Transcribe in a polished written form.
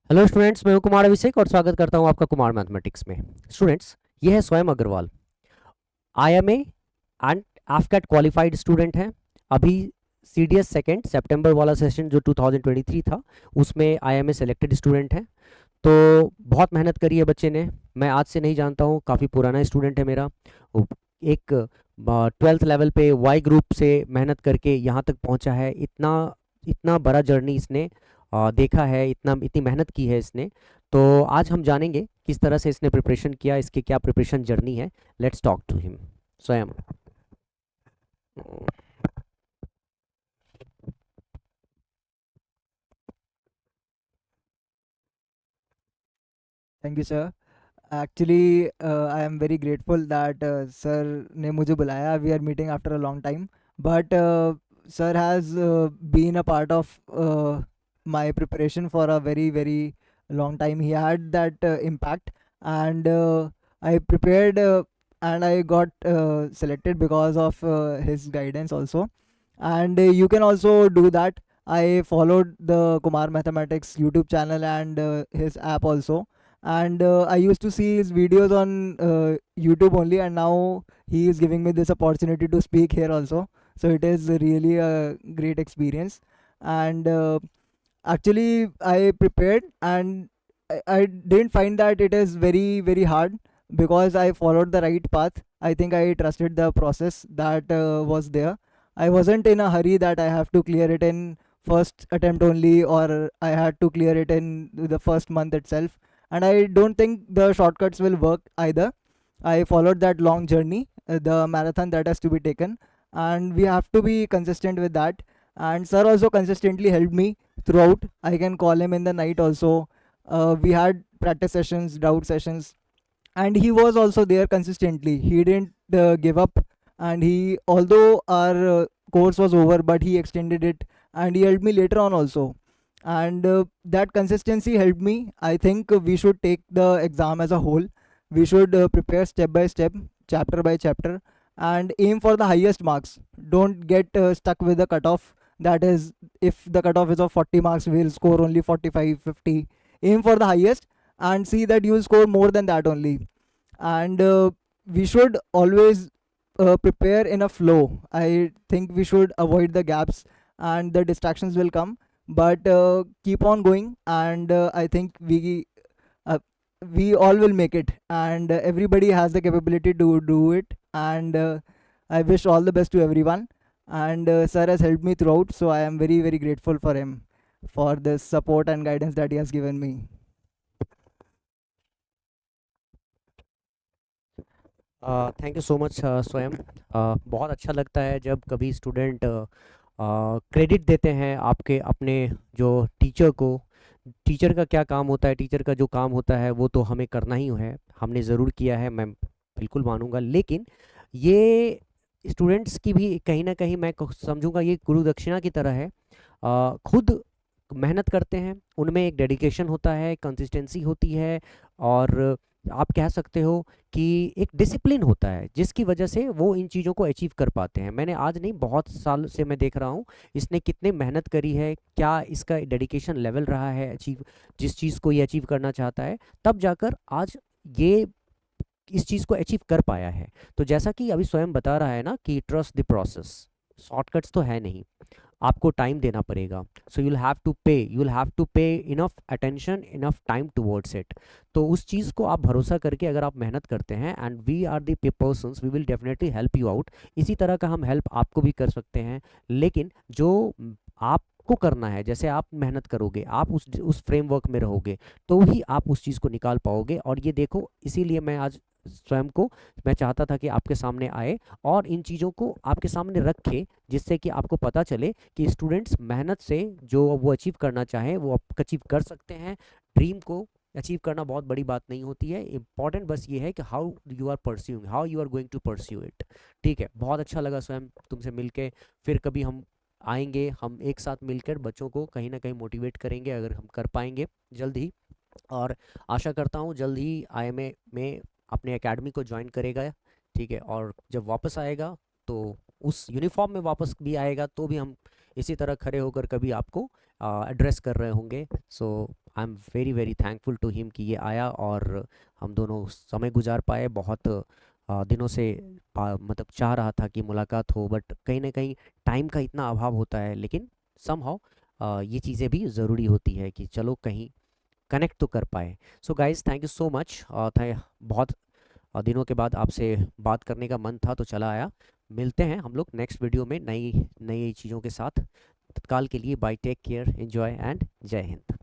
Hello students, मैं हूं कुमार अभिषेक और स्वागत करता हूं आपका कुमार मैथमेटिक्स में। स्टूडेंट्स, ये है Swayam Agarwal. IMA and AFCAT qualified student हैं। अभी सीडीएस सेकेंड सितंबर वाला सेशन जो 2023 था, उसमें आईएमए सेलेक्टेड स्टूडेंट हैं। तो बहुत मेहनत करी है बच्चे ने। मैं आज से नहीं जानता हूँ, काफ़ी पुराना स्टूडेंट है मेरा। एक 12th लेवल पे वाई ग्रुप से मेहनत करके यहाँ तक पहुँचा है। इतना इतना बड़ा जर्नी इसने देखा है, इतनी मेहनत की है इसने। तो आज हम जानेंगे किस तरह से इसने प्रिपरेशन किया, इसकी क्या प्रिपरेशन जर्नी है। Let's talk to him. स्वयं। Thank you sir. Actually I am very grateful that sir ने मुझे बुलाया. We are meeting after a long time, but sir has been a part of my preparation for a very very long time. He had that impact, and I prepared, and I got selected because of his guidance also. And you can also do that. I followed the Kumar Mathematics YouTube channel and his app also, and I used to see his videos on YouTube only, and now he is giving me this opportunity to speak here also. So it is really a great experience. And actually I prepared, and I didn't find that it is very very hard, because I followed the right path. I think I trusted the process that was there. I wasn't in a hurry that I have to clear it in first attempt only, or I had to clear it in the first month itself. And I don't think the shortcuts will work either. I followed that long journey, the marathon that has to be taken, and we have to be consistent with that. And sir also consistently helped me throughout. I can call him in the night also. We had practice sessions, doubt sessions, and he was also there consistently. He didn't give up, and he, although our course was over, but he extended it, and he helped me later on also. And that consistency helped me. I think we should take the exam as a whole. We should prepare step by step, chapter by chapter, and aim for the highest marks. Don't get stuck with the cutoff. That is, if the cutoff is of 40 marks, we'll score only 45, 50. Aim for the highest, and see that you'll score more than that only. And we should always prepare in a flow. I think we should avoid the gaps, and the distractions will come, but keep on going. And I think uh, we all will make it, and everybody has the capability to do it. And I wish all the best to everyone. And sir has helped me throughout, so I am very very grateful for him, for this support and guidance that he has given me. Thank you so much स्वयं। बहुत अच्छा लगता है जब कभी student credit देते हैं आपके अपने जो टीचर को। टीचर का क्या काम होता है, टीचर का जो काम होता है वो तो हमें करना ही है, हमने ज़रूर किया है, मैं बिल्कुल मानूंगा। लेकिन ये स्टूडेंट्स की भी कहीं ना कहीं मैं समझूंगा ये गुरु दक्षिणा की तरह है। खुद मेहनत करते हैं, उनमें एक डेडिकेशन होता है, कंसिस्टेंसी होती है, और आप कह सकते हो कि एक डिसिप्लिन होता है जिसकी वजह से वो इन चीज़ों को अचीव कर पाते हैं। मैंने आज नहीं, बहुत साल से मैं देख रहा हूँ इसने कितने मेहनत करी है, क्या इसका डेडिकेशन लेवल रहा है अचीव, जिस चीज़ को ये अचीव करना चाहता है, तब जाकर आज ये इस चीज़ को अचीव कर पाया है। तो जैसा कि अभी स्वयं बता रहा है ना कि ट्रस्ट द प्रोसेस, शॉर्टकट्स तो है नहीं, आपको टाइम देना पड़ेगा। So you will have to pay enough attention, enough time towards it. तो उस चीज़ को आप भरोसा करके अगर आप मेहनत करते हैं, and we are the persons, we will definitely help you out. इसी तरह का हम हेल्प आपको भी कर सकते हैं। लेकिन जो आपको करना है, जैसे आप मेहनत करोगे, आप उस फ्रेमवर्क में रहोगे, तो ही आप उस चीज़ को निकाल पाओगे। और ये देखो, इसीलिए मैं आज स्वयं को, मैं चाहता था कि आपके सामने आए और इन चीज़ों को आपके सामने रखे, जिससे कि आपको पता चले कि स्टूडेंट्स मेहनत से जो वो अचीव करना चाहें वो अचीव कर सकते हैं। ड्रीम को अचीव करना बहुत बड़ी बात नहीं होती है, इंपॉर्टेंट बस ये है कि how you are pursuing, how you are going to pursue it. ठीक है, बहुत अच्छा लगा स्वयं तुमसे मिलके। फिर कभी हम आएंगे, हम एक साथ मिलकर बच्चों को कहीं ना कहीं मोटिवेट करेंगे, अगर हम कर पाएंगे जल्द ही। और आशा करता हूँ जल्द ही आईएमए में अपने एकेडमी को ज्वाइन करेगा। ठीक है, और जब वापस आएगा तो उस यूनिफॉर्म में वापस भी आएगा, तो भी हम इसी तरह खड़े होकर कभी आपको एड्रेस कर रहे होंगे। So I am very very thankful to him कि ये आया और हम दोनों समय गुजार पाए। बहुत दिनों से मतलब चाह रहा था कि मुलाकात हो, बट कहीं ना कहीं टाइम का इतना अभाव होता है, लेकिन समहाउ ये चीज़ें भी ज़रूरी होती है कि चलो कहीं कनेक्ट तो कर पाए। So guys thank you so much था। बहुत दिनों के बाद आपसे बात करने का मन था तो चला आया। मिलते हैं हम लोग नेक्स्ट वीडियो में नई नई चीज़ों के साथ। तत्काल के लिए bye, take care, enjoy and जय हिंद।